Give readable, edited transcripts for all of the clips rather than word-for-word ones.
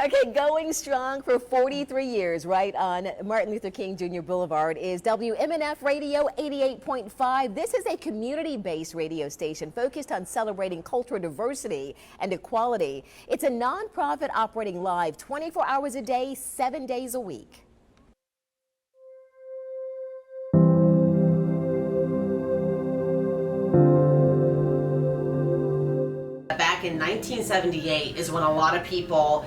Okay, going strong for 43 years, right on Martin Luther King Jr. Boulevard is WMNF Radio 88.5. This is a community-based radio station focused on celebrating cultural diversity and equality. It's a nonprofit operating live 24 hours a day, 7 days a week. Back in 1978 is when a lot of people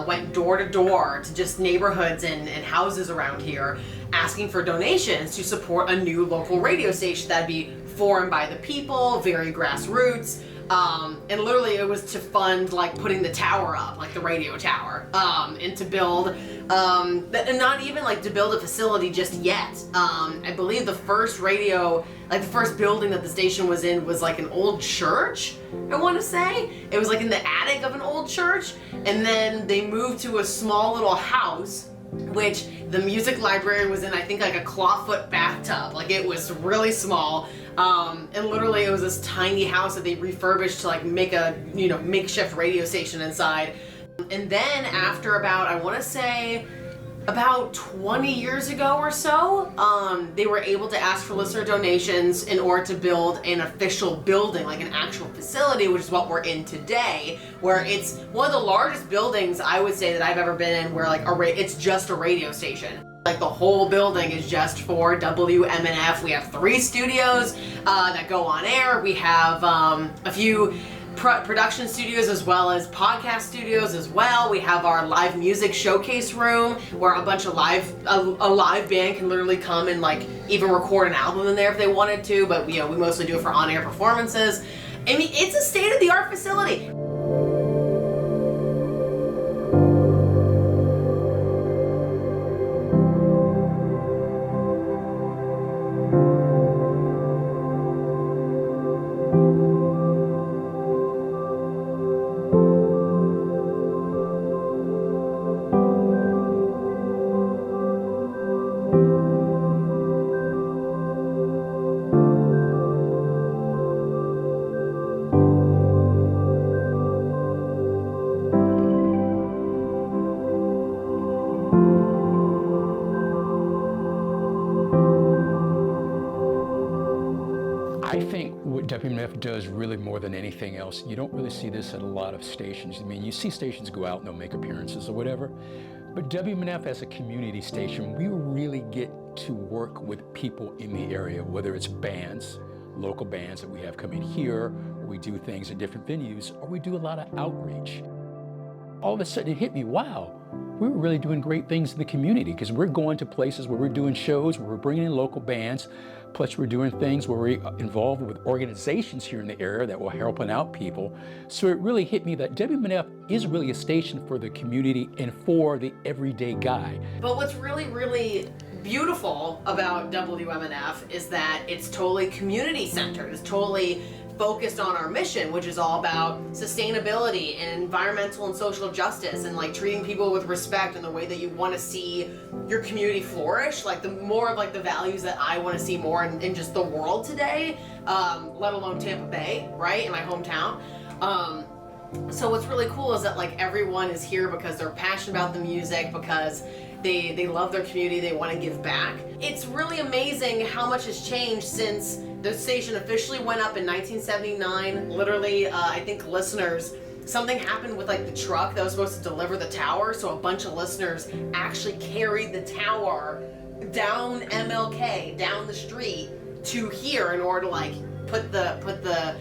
went door to door to just neighborhoods and houses around here asking for donations to support a new local radio station that'd be formed by the people, very grassroots. And literally it was to fund like putting the tower up, like the radio tower, and to build, and not even like to build a facility just yet. I believe the first radio, like the first building that the station was in was like an old church, I want to say. It was like in the attic of an old church, and then they moved to a small little house, which the music library was in, I think like a clawfoot bathtub. Like it was really small. And literally it was this tiny house that they refurbished to like make a, makeshift radio station inside. And then after about, I want to say about 20 years ago or so, they were able to ask for listener donations in order to build an official building, like an actual facility, which is what we're in today, where it's one of the largest buildings I would say that I've ever been in, where like it's just a radio station. Like the whole building is just for WMNF. We have 3 studios that go on air. We have a few production studios as well as podcast studios as well. We have our live music showcase room where a bunch of a live band can literally come and like even record an album in there if they wanted to, but we mostly do it for on-air performances. I mean, it's a state-of-the-art facility. I think what WMNF does really more than anything else, you don't really see this at a lot of stations. I mean, you see stations go out and they'll make appearances or whatever, but WMNF as a community station, we really get to work with people in the area, whether it's bands, local bands that we have come in here, or we do things at different venues, or we do a lot of outreach. All of a sudden it hit me, wow, we're really doing great things in the community because we're going to places where we're doing shows, where we're bringing in local bands, plus we're doing things where we're involved with organizations here in the area that will helping out people. So it really hit me that WMNF is really a station for the community and for the everyday guy. But what's really, really beautiful about WMNF is that it's totally community centered. It's totally focused on our mission, which is all about sustainability and environmental and social justice and like treating people with respect and the way that you want to see your community flourish, like the more of like the values that I want to see more in just the world today, let alone Tampa Bay, right, in my hometown. So what's really cool is that like everyone is here because they're passionate about the music, because they love their community, they want to give back. It's really amazing how much has changed since the station officially went up in 1979. Literally, I think listeners, something happened with like the truck that was supposed to deliver the tower, so a bunch of listeners actually carried the tower down MLK, down the street to here in order to like put the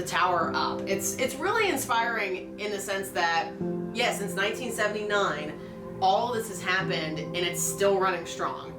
tower up. It's really inspiring in the sense that, yeah, since 1979, all of this has happened and it's still running strong.